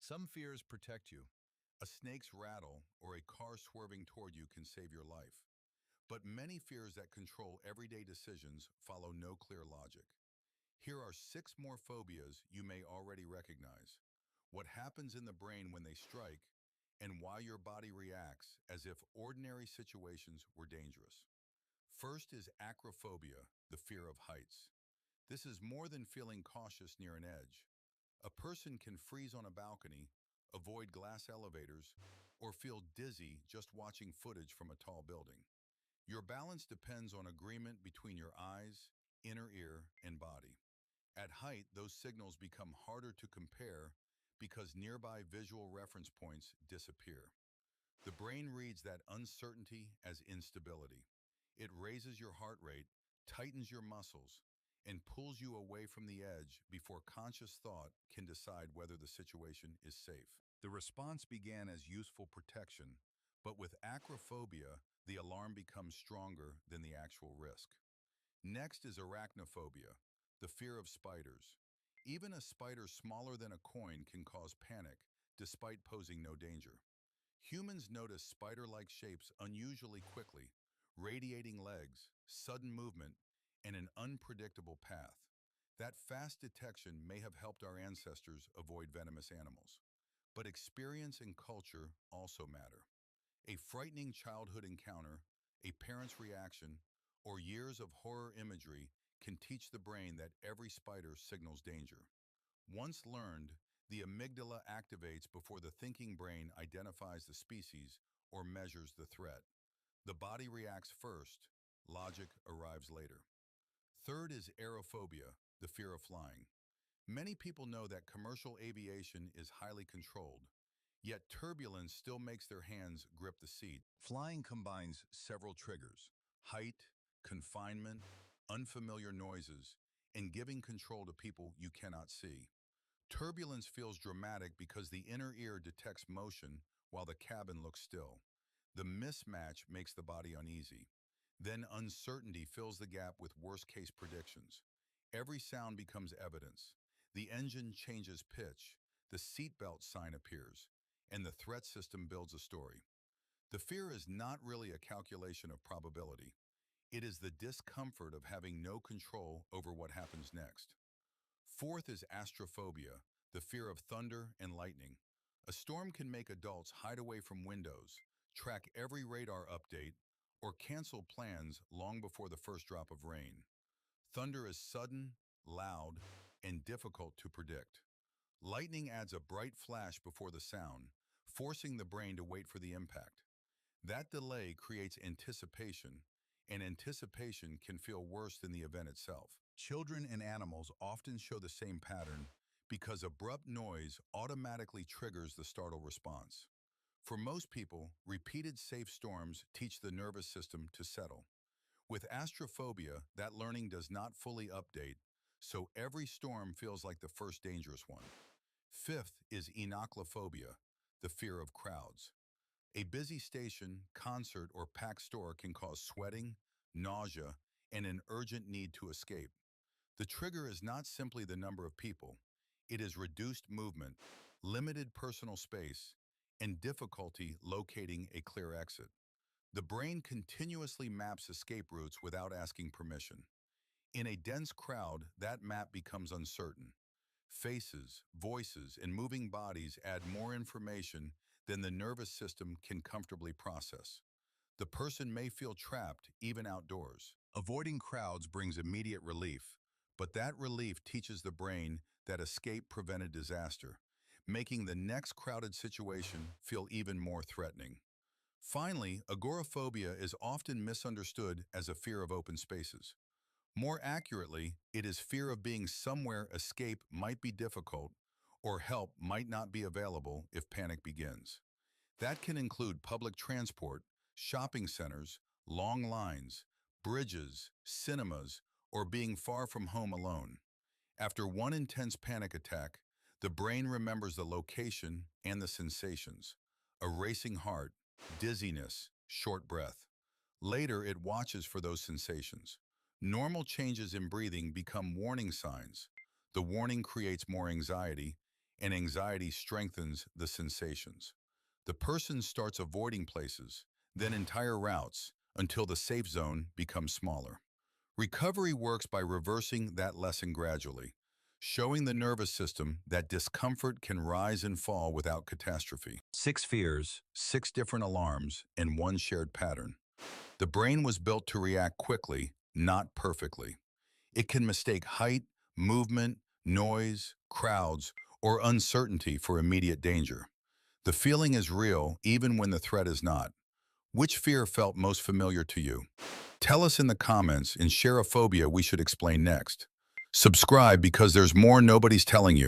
Some fears protect you. A snake's rattle or a car swerving toward you can save your life. But many fears that control everyday decisions follow no clear logic. Here are 6 more phobias you may already recognize. What happens in the brain when they strike, and why your body reacts as if ordinary situations were dangerous. First is acrophobia, the fear of heights. This is more than feeling cautious near an edge. A person can freeze on a balcony, avoid glass elevators, or feel dizzy just watching footage from a tall building. Your balance depends on agreement between your eyes, inner ear, and body. At height, those signals become harder to compare because nearby visual reference points disappear. The brain reads that uncertainty as instability. It raises your heart rate, tightens your muscles, and pulls you away from the edge before conscious thought can decide whether the situation is safe. The response began as useful protection, but with acrophobia, the alarm becomes stronger than the actual risk. Next is arachnophobia, the fear of spiders. Even a spider smaller than a coin can cause panic, despite posing no danger. Humans notice spider-like shapes unusually quickly, radiating legs, sudden movement, and an unpredictable path. That fast detection may have helped our ancestors avoid venomous animals. But experience and culture also matter. A frightening childhood encounter, a parent's reaction, or years of horror imagery can teach the brain that every spider signals danger. Once learned, the amygdala activates before the thinking brain identifies the species or measures the threat. The body reacts first, logic arrives later. Third is aerophobia, the fear of flying. Many people know that commercial aviation is highly controlled, yet turbulence still makes their hands grip the seat. Flying combines several triggers: height, confinement, unfamiliar noises, and giving control to people you cannot see. Turbulence feels dramatic because the inner ear detects motion while the cabin looks still. The mismatch makes the body uneasy. Then uncertainty fills the gap with worst-case predictions. Every sound becomes evidence. The engine changes pitch, the seatbelt sign appears, and the threat system builds a story. The fear is not really a calculation of probability. It is the discomfort of having no control over what happens next. Fourth is astrophobia, the fear of thunder and lightning. A storm can make adults hide away from windows, track every radar update, or cancel plans long before the first drop of rain. Thunder is sudden, loud, and difficult to predict. Lightning adds a bright flash before the sound, forcing the brain to wait for the impact. That delay creates anticipation, and anticipation can feel worse than the event itself. Children and animals often show the same pattern because abrupt noise automatically triggers the startle response. For most people, repeated safe storms teach the nervous system to settle. With astrophobia, that learning does not fully update, so every storm feels like the first dangerous one. Fifth is Enochlophobia, the fear of crowds. A busy station, concert, or packed store can cause sweating, nausea, and an urgent need to escape. The trigger is not simply the number of people. It is reduced movement, limited personal space, and difficulty locating a clear exit. The brain continuously maps escape routes without asking permission. In a dense crowd, that map becomes uncertain. Faces, voices, and moving bodies add more information than the nervous system can comfortably process. The person may feel trapped even outdoors. Avoiding crowds brings immediate relief, but that relief teaches the brain that escape prevented disaster, making the next crowded situation feel even more threatening. Finally, agoraphobia is often misunderstood as a fear of open spaces. More accurately, it is fear of being somewhere escape might be difficult or help might not be available if panic begins. That can include public transport, shopping centers, long lines, bridges, cinemas, or being far from home alone. After one intense panic attack, the brain remembers the location and the sensations: a racing heart, dizziness, short breath. Later, it watches for those sensations. Normal changes in breathing become warning signs. The warning creates more anxiety, and anxiety strengthens the sensations. The person starts avoiding places, then entire routes, until the safe zone becomes smaller. Recovery works by reversing that lesson gradually, showing the nervous system that discomfort can rise and fall without catastrophe. 6 fears, 6 different alarms, and one shared pattern. The brain was built to react quickly, not perfectly. It can mistake height, movement, noise, crowds, or uncertainty for immediate danger. The feeling is real even when the threat is not. Which fear felt most familiar to you? Tell us in the comments and share a phobia we should explain next. Subscribe because there's more nobody's telling you.